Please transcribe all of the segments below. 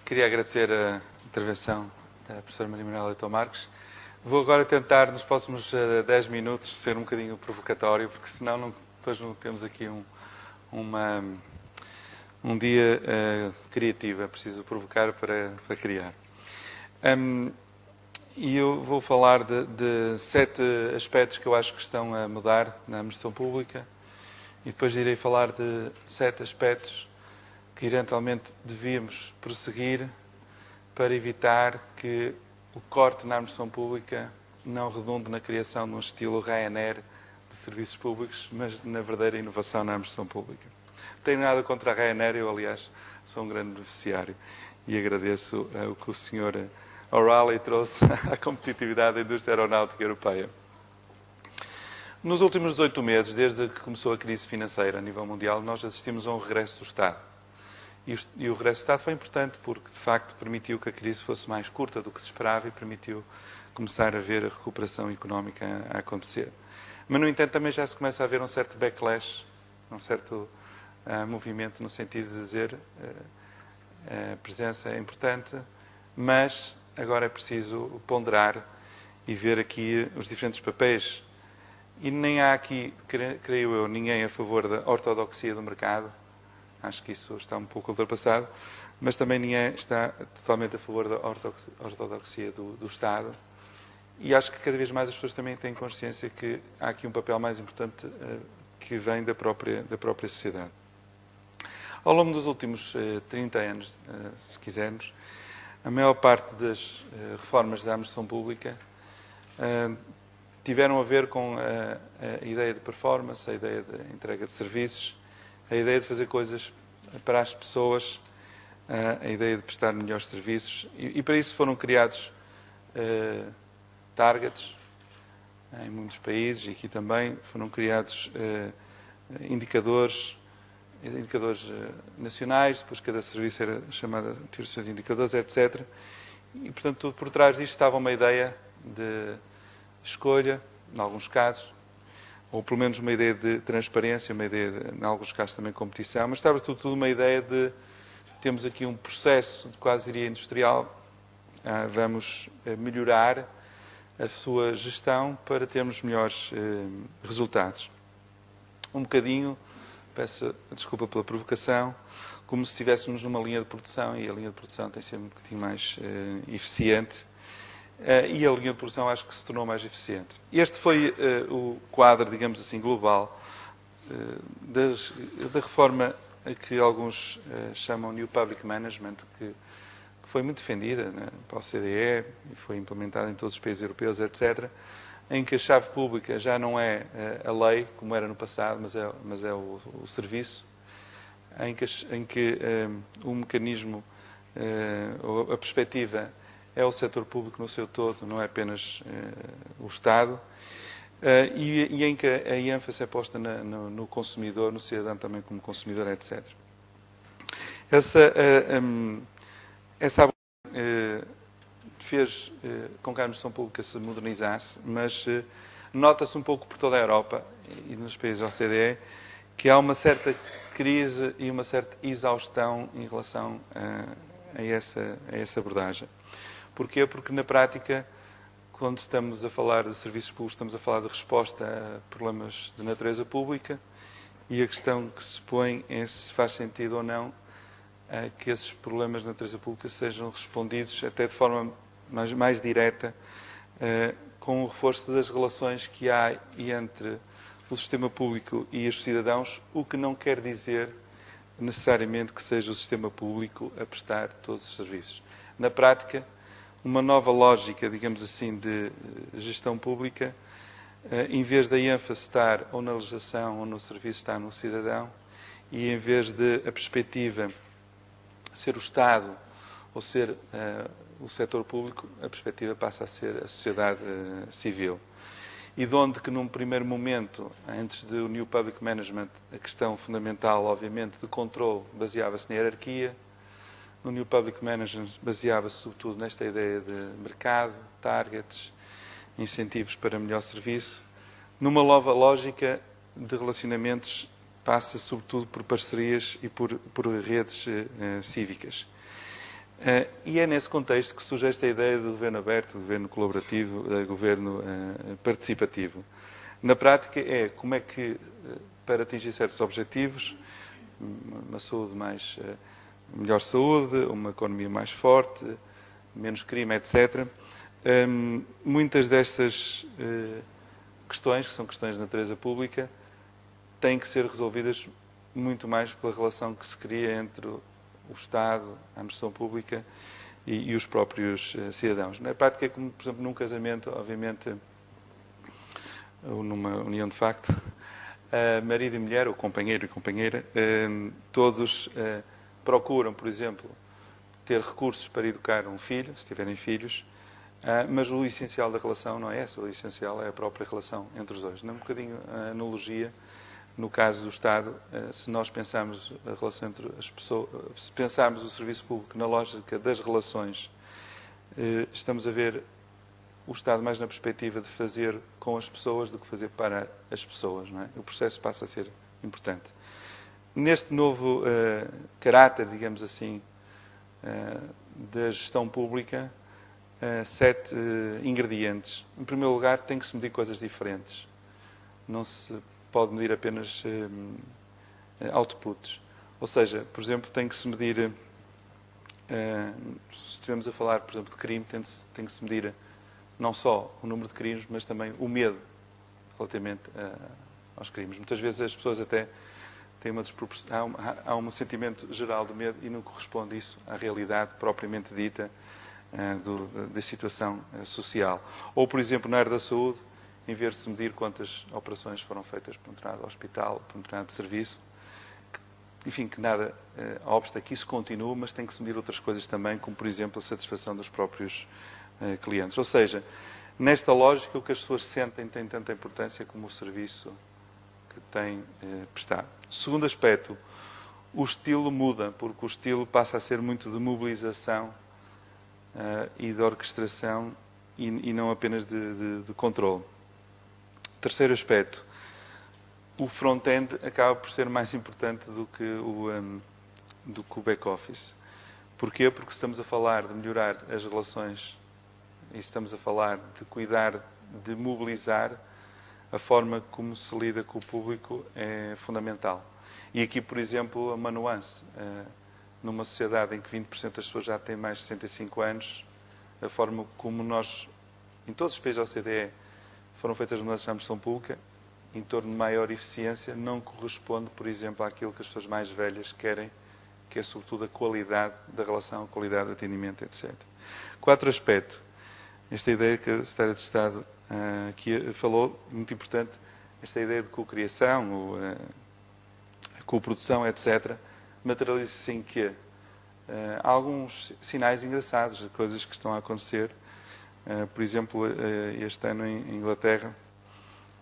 Queria agradecer a intervenção da professora Maria Manuela Leitão Marques. Vou agora tentar, nos próximos 10 minutos, ser um bocadinho provocatório, porque senão depois não temos aqui um dia criativo. É preciso provocar para criar. E eu vou falar de 7 aspectos que eu acho que estão a mudar na administração pública e depois irei falar de 7 aspectos que eventualmente devíamos prosseguir para evitar que o corte na administração pública não redunde na criação de um estilo Ryanair de serviços públicos, mas na verdadeira inovação na administração pública. Não tenho nada contra a Ryanair, eu aliás sou um grande beneficiário e agradeço o que o Sr. O'Reilly trouxe à competitividade da indústria aeronáutica europeia. Nos últimos 18 meses, desde que começou a crise financeira a nível mundial, nós assistimos a um regresso do Estado. E o regresso do Estado foi importante porque, de facto, permitiu que a crise fosse mais curta do que se esperava e permitiu começar a ver a recuperação económica a acontecer. Mas, no entanto, também já se começa a ver um certo backlash, um certo movimento no sentido de dizer a presença é importante, mas agora é preciso ponderar e ver aqui os diferentes papéis. E nem há aqui, creio eu, ninguém a favor da ortodoxia do mercado. Acho que isso está um pouco ultrapassado, mas também ninguém está totalmente a favor da ortodoxia do Estado. E acho que cada vez mais as pessoas também têm consciência que há aqui um papel mais importante que vem da própria sociedade. Ao longo dos últimos 30 anos, se quisermos, a maior parte das reformas da administração pública tiveram a ver com a ideia de performance, a ideia de entrega de serviços, a ideia de fazer coisas para as pessoas, a ideia de prestar melhores serviços. E para isso foram criados targets em muitos países, e aqui também foram criados indicadores nacionais, depois cada serviço era chamado a ter os seus indicadores, etc. E, portanto, por trás disto estava uma ideia de escolha, em alguns casos, ou pelo menos uma ideia de transparência, uma ideia, em alguns casos também competição, mas estava tudo uma ideia de temos aqui um processo, quase diria industrial, vamos melhorar a sua gestão para termos melhores resultados. Um bocadinho, peço desculpa pela provocação, como se estivéssemos numa linha de produção, e a linha de produção tem que ser um bocadinho mais eficiente, e a linha de produção acho que se tornou mais eficiente. Este foi o quadro, digamos assim, global da reforma que alguns chamam New Public Management, que foi muito defendida pela OCDE e foi implementada em todos os países europeus, etc., em que a chave pública já não é a lei, como era no passado, mas é o serviço, em que o mecanismo, ou a perspectiva, é o setor público no seu todo, não é apenas o Estado, e em que a ênfase é posta no consumidor, no cidadão também como consumidor, etc. Essa fez com que a administração pública se modernizasse, mas nota-se um pouco por toda a Europa e nos países da OCDE que há uma certa crise e uma certa exaustão em relação a essa abordagem. Porquê? Porque, na prática, quando estamos a falar de serviços públicos, estamos a falar de resposta a problemas de natureza pública e a questão que se põe é se faz sentido ou não que esses problemas de natureza pública sejam respondidos até de forma mais direta com o reforço das relações que há entre o sistema público e os cidadãos, o que não quer dizer necessariamente que seja o sistema público a prestar todos os serviços. Na prática, uma nova lógica, digamos assim, de gestão pública, em vez da ênfase estar ou na legislação ou no serviço, está no cidadão, e em vez de a perspectiva ser o Estado ou ser o setor público, a perspectiva passa a ser a sociedade civil. E de onde que num primeiro momento, antes do New Public Management, a questão fundamental, obviamente, de controle baseava-se na hierarquia. No New Public Management baseava-se sobretudo nesta ideia de mercado, targets, incentivos para melhor serviço. Numa nova lógica de relacionamentos, passa sobretudo por parcerias e por redes cívicas. E é nesse contexto que surge esta ideia de governo aberto, de governo colaborativo, de governo participativo. Na prática é como é que, para atingir certos objetivos, uma saúde melhor saúde, uma economia mais forte, menos crime, etc. Muitas destas questões, que são questões de natureza pública, têm que ser resolvidas muito mais pela relação que se cria entre o Estado, a administração pública e os próprios cidadãos. Na prática é como, por exemplo, num casamento, obviamente, ou numa união de facto, marido e mulher, ou companheiro e companheira, todos procuram, por exemplo, ter recursos para educar um filho, se tiverem filhos, mas o essencial da relação não é essa, o essencial é a própria relação entre os dois. Não é um bocadinho a analogia, no caso do Estado, se nós pensarmos a relação entre as pessoas, se pensarmos o serviço público na lógica das relações, estamos a ver o Estado mais na perspectiva de fazer com as pessoas do que fazer para as pessoas, não é? O processo passa a ser importante. Neste novo caráter, digamos assim, da gestão pública, 7 ingredientes. Em primeiro lugar, tem que se medir coisas diferentes. Não se pode medir apenas outputs. Ou seja, por exemplo, tem que se medir, se estivermos a falar, por exemplo, de crime, tem que se medir não só o número de crimes, mas também o medo relativamente aos crimes. Muitas vezes as pessoas até têm uma desproporção, há um sentimento geral de medo e não corresponde isso à realidade propriamente dita da situação social. Ou, por exemplo, na área da saúde, em vez de se medir quantas operações foram feitas por um determinado hospital, por um determinado serviço, enfim, que nada obsta que isso continue, mas tem que se medir outras coisas também, como, por exemplo, a satisfação dos próprios clientes. Ou seja, nesta lógica, o que as pessoas sentem tem tanta importância como o serviço que têm prestado. Segundo aspecto, o estilo muda, porque o estilo passa a ser muito de mobilização e de orquestração e não apenas de controle. Terceiro aspecto, o front-end acaba por ser mais importante do que o back-office. Porquê? Porque estamos a falar de melhorar as relações e estamos a falar de cuidar, de mobilizar, a forma como se lida com o público é fundamental. E aqui, por exemplo, uma nuance. Numa sociedade em que 20% das pessoas já têm mais de 65 anos, a forma como nós, em todos os países da OCDE, foram feitas mudanças na administração pública, em torno de maior eficiência, não corresponde, por exemplo, àquilo que as pessoas mais velhas querem, que é sobretudo a qualidade da relação, a qualidade do atendimento, etc. Quarto aspecto, esta ideia que a Secretária de Estado aqui falou, muito importante, esta ideia de cocriação, a coprodução, etc., materializa-se em que há alguns sinais engraçados de coisas que estão a acontecer. Por exemplo, este ano em Inglaterra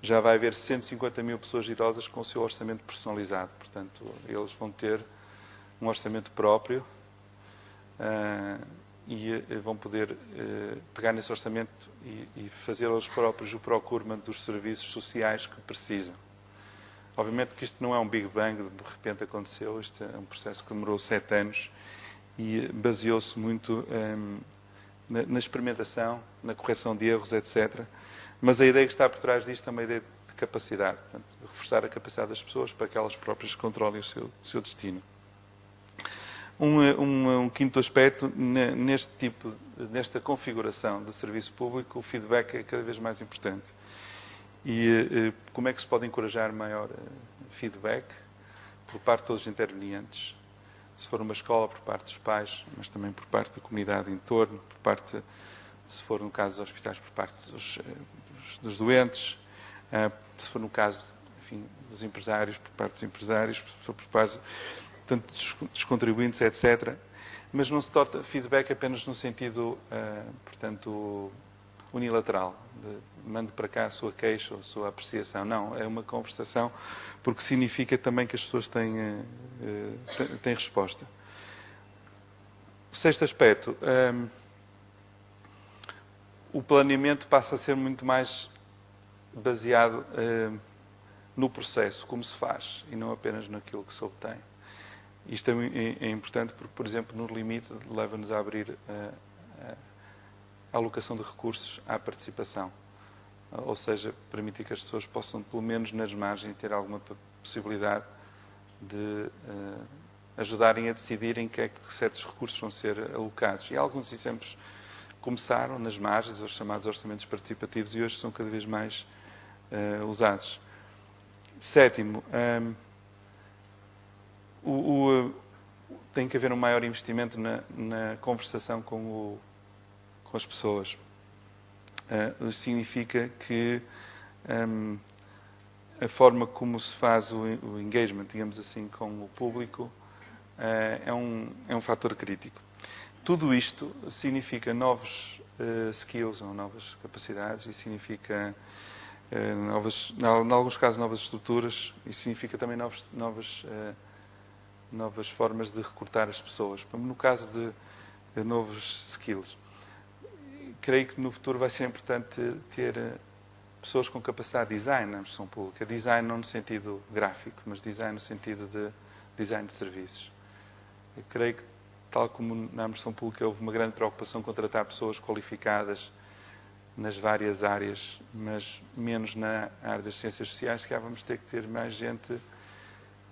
já vai haver 150 mil pessoas idosas com o seu orçamento personalizado. Portanto, eles vão ter um orçamento próprio e vão poder pegar nesse orçamento e fazer eles próprios o procurement dos serviços sociais que precisam. Obviamente que isto não é um Big Bang, de repente aconteceu, isto é um processo que demorou 7 anos e baseou-se muito na experimentação, na correção de erros, etc. Mas a ideia que está por trás disto é uma ideia de capacidade, portanto, reforçar a capacidade das pessoas para que elas próprias controlem o seu destino. Um quinto aspecto, nesta configuração de serviço público, o feedback é cada vez mais importante. E como é que se pode encorajar maior feedback por parte de todos os intervenientes? Se for uma escola, por parte dos pais, mas também por parte da comunidade em torno, por parte, se for no caso dos hospitais, por parte dos doentes, se for no caso, enfim, dos empresários, por parte dos empresários, se for por parte tanto dos contribuintes, etc. Mas não se trata feedback apenas no sentido, portanto, unilateral, de mande para cá a sua queixa ou a sua apreciação. Não, é uma conversação, porque significa também que as pessoas têm resposta. O sexto aspecto, o planeamento passa a ser muito mais baseado no processo, como se faz, e não apenas naquilo que se obtém. Isto é importante porque, por exemplo, no limite leva-nos a abrir a alocação de recursos à participação. Ou seja, permitir que as pessoas possam, pelo menos nas margens, ter alguma possibilidade de ajudarem a decidir em que é que certos recursos vão ser alocados. E alguns exemplos começaram nas margens, os chamados orçamentos participativos, e hoje são cada vez mais usados. Sétimo, tem que haver um maior investimento na conversação com as pessoas. Significa que a forma como se faz o engagement, digamos assim, com o público é um fator crítico. Tudo isto significa novos skills ou novas capacidades e significa, em alguns casos, novas estruturas e significa também novas formas de recrutar as pessoas. No caso de novos skills, creio que no futuro vai ser importante ter pessoas com capacidade de design na administração pública. Design não no sentido gráfico, mas design no sentido de design de serviços. Eu creio que, tal como na administração pública houve uma grande preocupação em contratar pessoas qualificadas nas várias áreas, mas menos na área das ciências sociais, que vamos ter que ter mais gente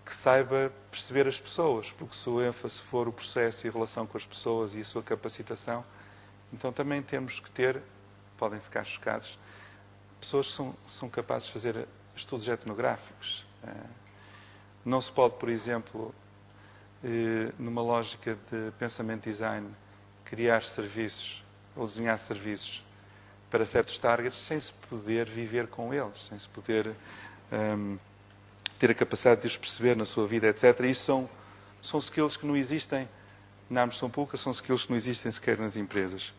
que saiba perceber as pessoas, porque se o ênfase for o processo e a relação com as pessoas e a sua capacitação, então também temos que ter, podem ficar chocados, pessoas que são capazes de fazer estudos etnográficos. Não se pode, por exemplo, numa lógica de pensamento design, criar serviços ou desenhar serviços para certos targets sem se poder viver com eles, sem se poder ter a capacidade de os perceber na sua vida, etc. Isso são skills que não existem na administração pública, são skills que não existem sequer nas empresas.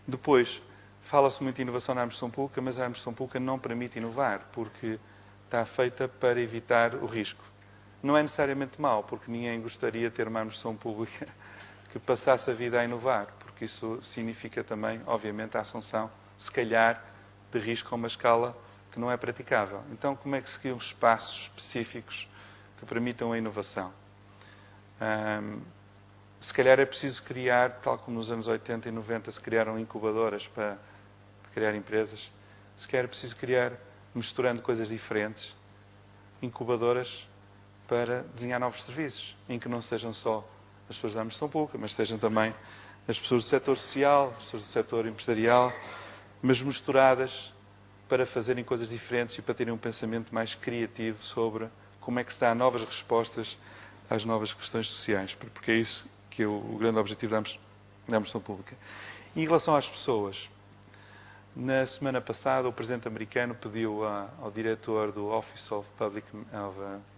Depois, fala-se muito de inovação na administração pública, mas a administração pública não permite inovar, porque está feita para evitar o risco. Não é necessariamente mau, porque ninguém gostaria de ter uma administração pública que passasse a vida a inovar, porque isso significa também, obviamente, a assunção, se calhar, de risco a uma escala que não é praticável. Então, como é que se criam espaços específicos que permitam a inovação? Se calhar é preciso criar, tal como nos anos 80 e 90 se criaram incubadoras para criar empresas, se calhar é preciso criar, misturando coisas diferentes, incubadoras para desenhar novos serviços, em que não sejam só as pessoas da administração pública, mas sejam também as pessoas do setor social, as pessoas do setor empresarial, mas misturadas para fazerem coisas diferentes e para terem um pensamento mais criativo sobre como é que se dá novas respostas às novas questões sociais, porque é isso que é o grande objetivo da administração pública. E em relação às pessoas, na semana passada o Presidente americano pediu ao diretor do Office of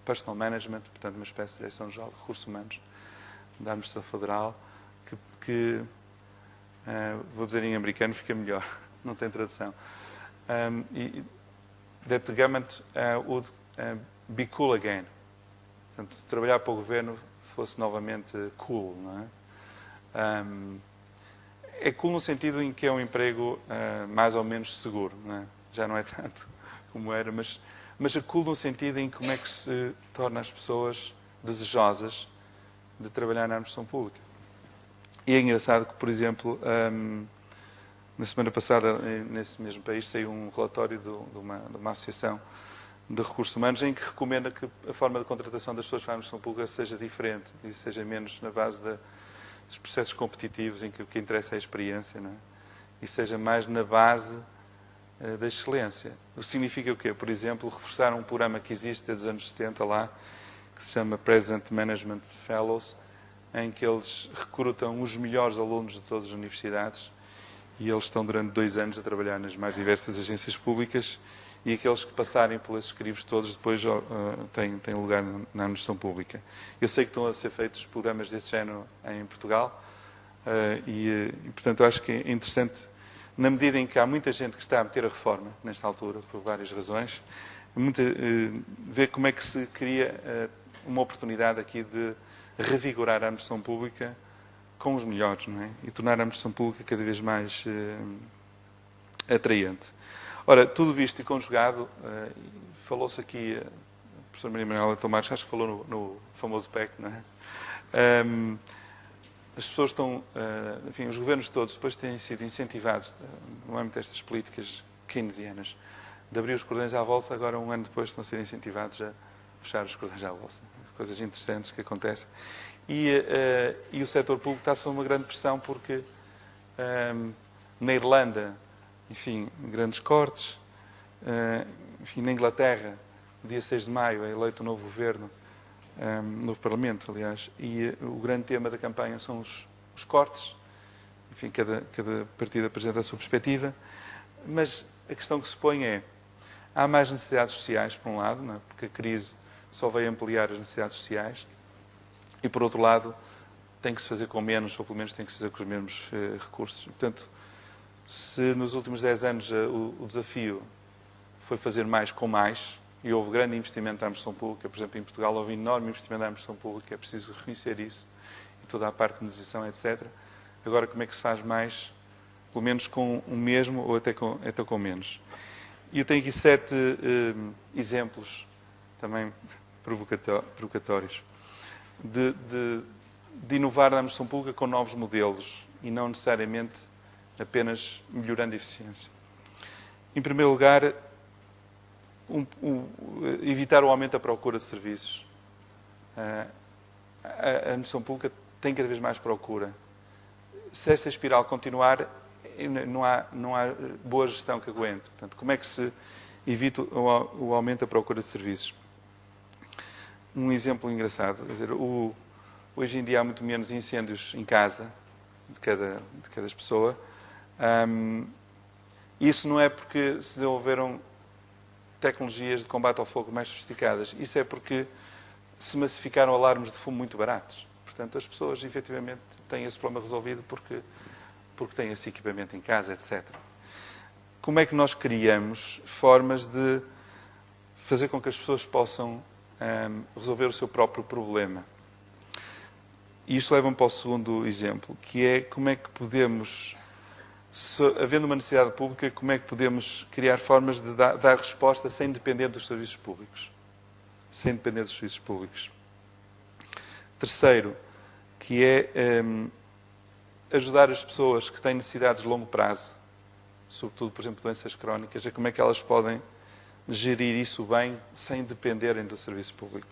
Personal Management, portanto uma espécie de Direção-Geral de Recursos Humanos da Administração Federal, que vou dizer em americano, fica melhor, não tem tradução, that the government would be cool again. Portanto, trabalhar para o governo fosse novamente cool, não é? É cool no sentido em que é um emprego mais ou menos seguro, não é? Já não é tanto como era, mas é cool no sentido em como é que se torna as pessoas desejosas de trabalhar na administração pública. E é engraçado que, por exemplo, na semana passada, nesse mesmo país, saiu um relatório de uma associação de recursos humanos em que recomenda que a forma de contratação das pessoas para a administração pública seja diferente e seja menos na base dos processos competitivos em que o que interessa é a experiência, não é? E seja mais na base da excelência. O que significa o quê? Por exemplo, reforçar um programa que existe desde os anos 70 lá, que se chama Present Management Fellows, em que eles recrutam os melhores alunos de todas as universidades e eles estão durante 2 anos a trabalhar nas mais diversas agências públicas e aqueles que passarem por esses crivos todos depois têm lugar na administração pública. Eu sei que estão a ser feitos programas desse género em Portugal e, portanto, eu acho que é interessante, na medida em que há muita gente que está a meter a reforma, nesta altura, por várias razões, ver como é que se cria uma oportunidade aqui de revigorar a administração pública com os melhores, não é? E tornar a administração pública cada vez mais atraente. Ora, tudo visto e conjugado, falou-se aqui, a professora Maria Manuela Tomás, acho que falou no famoso PEC, não é? As pessoas estão, enfim, os governos todos depois têm sido incentivados, no âmbito destas políticas keynesianas, de abrir os cordões à volta, agora um ano depois estão a ser incentivados a fechar os cordões à volta. Coisas interessantes que acontecem. E o setor público está sob uma grande pressão porque na Irlanda, enfim, grandes cortes, enfim, na Inglaterra, no dia 6 de maio, é eleito um novo governo, novo Parlamento, aliás, e o grande tema da campanha são os cortes. Enfim, cada partido apresenta a sua perspectiva, mas a questão que se põe é: há mais necessidades sociais, por um lado, não é? Porque a crise só veio ampliar as necessidades sociais, e por outro lado, tem que se fazer com menos, ou pelo menos tem que se fazer com os mesmos recursos. Portanto, se nos últimos 10 anos o desafio foi fazer mais com mais, e houve grande investimento na administração pública, por exemplo, em Portugal houve enorme investimento na administração pública, é preciso reconhecer isso, e toda a parte de modernização, etc. Agora, como é que se faz mais, pelo menos com o mesmo, ou até com menos? E eu tenho aqui 7 exemplos, também provocatórios, de inovar na administração pública com novos modelos, e não necessariamente apenas melhorando a eficiência. Em primeiro lugar, evitar o aumento da procura de serviços. A administração pública tem cada vez mais procura. Se essa espiral continuar, não há boa gestão que aguente. Portanto, como é que se evita o aumento da procura de serviços? Um exemplo engraçado, quer dizer, hoje em dia há muito menos incêndios em casa de cada pessoa. Isso não é porque se desenvolveram tecnologias de combate ao fogo mais sofisticadas. Isso é porque se massificaram alarmes de fumo muito baratos. Portanto, as pessoas, efetivamente, têm esse problema resolvido porque têm esse equipamento em casa, etc. Como é que nós criamos formas de fazer com que as pessoas possam resolver o seu próprio problema? E isto leva-me para o segundo exemplo, que é como é que podemos, havendo uma necessidade pública, como é que podemos criar formas de dar resposta sem depender dos serviços públicos. Sem depender dos serviços públicos. Terceiro, que é ajudar as pessoas que têm necessidades de longo prazo, sobretudo, por exemplo, doenças crónicas, a como é que elas podem gerir isso bem sem dependerem do serviço público.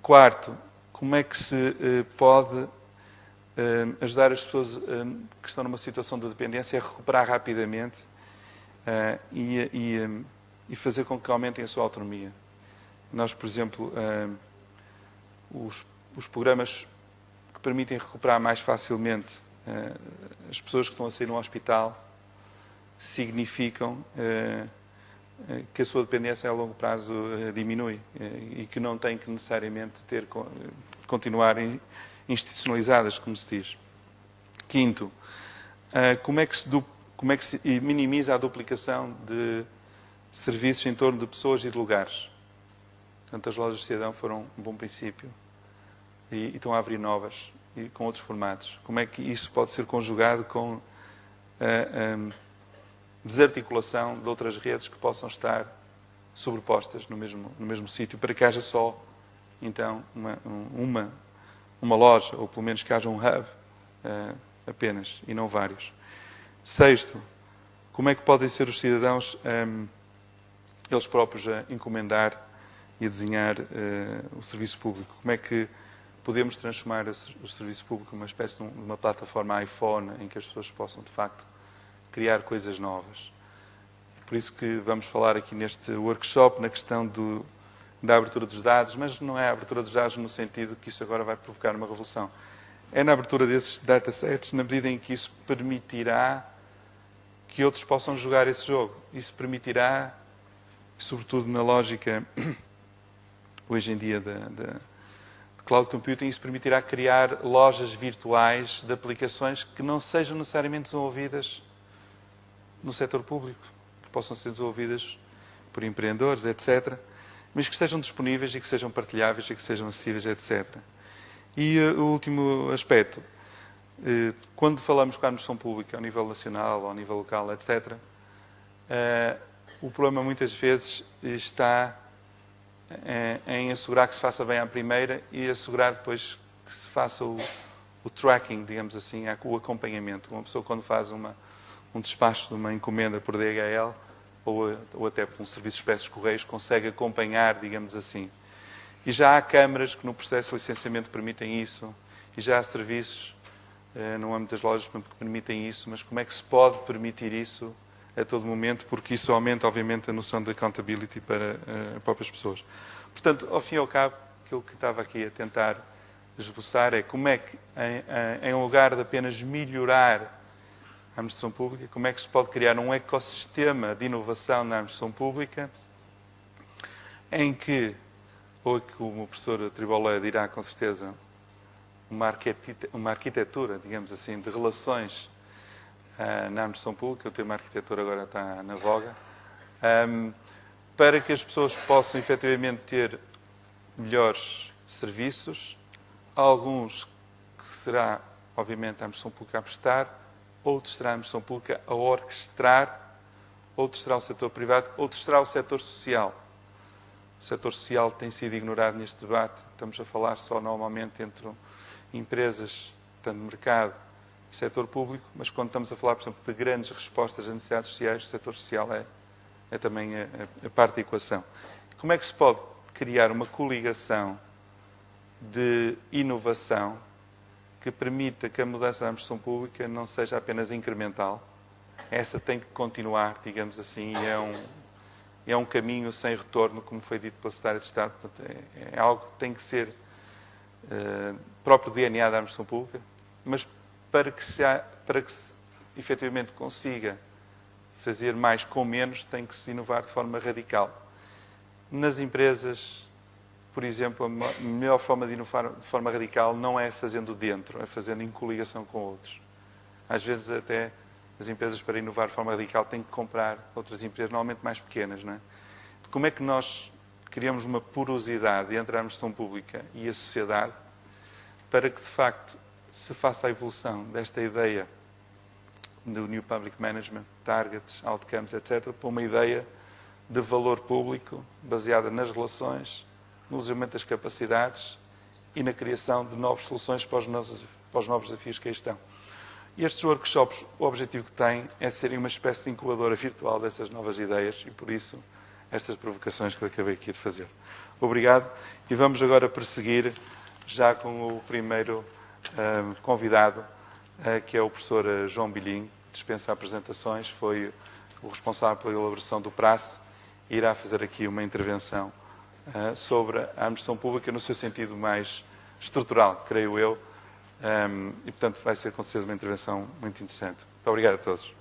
Quarto, como é que se pode ajudar as pessoas que estão numa situação de dependência a recuperar rapidamente e fazer com que aumentem a sua autonomia. Nós, por exemplo, os programas que permitem recuperar mais facilmente as pessoas que estão a sair de um hospital significam que a sua dependência a longo prazo diminui e que não tem que necessariamente continuar institucionalizadas, como se diz. Quinto, como é que se minimiza a duplicação de serviços em torno de pessoas e de lugares? Portanto, as lojas de cidadão foram um bom princípio e estão a abrir novas e com outros formatos. Como é que isso pode ser conjugado com a desarticulação de outras redes que possam estar sobrepostas no mesmo sítio, para que haja só, então, uma loja, ou pelo menos que haja um hub apenas, e não vários. Sexto, como é que podem ser os cidadãos eles próprios a encomendar e a desenhar o serviço público? Como é que podemos transformar o serviço público numa espécie de uma plataforma iPhone em que as pessoas possam, de facto, criar coisas novas? Por isso que vamos falar aqui neste workshop na questão da abertura dos dados, mas não é a abertura dos dados no sentido que isso agora vai provocar uma revolução. É na abertura desses datasets, na medida em que isso permitirá que outros possam jogar esse jogo. Isso permitirá, sobretudo na lógica, hoje em dia, de cloud computing, isso permitirá criar lojas virtuais de aplicações que não sejam necessariamente desenvolvidas no setor público, que possam ser desenvolvidas por empreendedores, etc., mas que estejam disponíveis e que sejam partilháveis e que sejam acessíveis, etc. E o último aspecto, quando falamos com a administração pública, ao nível nacional, ao nível local, etc., o problema muitas vezes está em assegurar que se faça bem à primeira e assegurar depois que se faça o tracking, digamos assim, o acompanhamento. Uma pessoa quando faz um despacho de uma encomenda por DHL ou até por um serviço de espécies correios, consegue acompanhar, digamos assim. E já há câmaras que no processo de licenciamento permitem isso, e já há serviços no âmbito das lojas que permitem isso, mas como é que se pode permitir isso a todo momento, porque isso aumenta, obviamente, a noção de accountability para as próprias pessoas. Portanto, ao fim e ao cabo, aquilo que estava aqui a tentar esboçar é como é que, em lugar de apenas melhorar a administração pública, como é que se pode criar um ecossistema de inovação na administração pública em que, ou que o professor Tribolé dirá com certeza, uma arquitetura, digamos assim, de relações na administração pública, o termo arquitetura agora está na voga, para que as pessoas possam efetivamente ter melhores serviços, alguns que será, obviamente, a administração pública a prestar, outros será a administração pública a orquestrar, outros será o setor privado, outros será o setor social. O setor social tem sido ignorado neste debate, estamos a falar só normalmente entre empresas, tanto mercado e setor público, mas quando estamos a falar, por exemplo, de grandes respostas às necessidades sociais, o setor social é também a parte da equação. Como é que se pode criar uma coligação de inovação que permita que a mudança da administração pública não seja apenas incremental? Essa tem que continuar, digamos assim, e é um caminho sem retorno, como foi dito pela Secretária de Estado. Portanto, é algo que tem que ser próprio DNA da administração pública, mas para que se efetivamente consiga fazer mais com menos, tem que se inovar de forma radical. Nas empresas, por exemplo, a melhor forma de inovar de forma radical não é fazendo dentro, é fazendo em coligação com outros. Às vezes até as empresas, para inovar de forma radical, têm que comprar outras empresas, normalmente mais pequenas, não é? Como é que nós criamos uma porosidade entre a administração pública e a sociedade para que, de facto, se faça a evolução desta ideia do New Public Management, targets, outcomes, etc., para uma ideia de valor público baseada nas relações, no usamento das capacidades e na criação de novas soluções para os novos desafios que aí estão. E estes workshops, o objetivo que têm é serem uma espécie de incubadora virtual dessas novas ideias e, por isso, estas provocações que eu acabei aqui de fazer. Obrigado e vamos agora prosseguir já com o primeiro convidado, que é o professor João Bilhinho, dispensa apresentações, foi o responsável pela elaboração do PRACE e irá fazer aqui uma intervenção sobre a administração pública no seu sentido mais estrutural, creio eu, e portanto vai ser com certeza uma intervenção muito interessante. Muito obrigado a todos.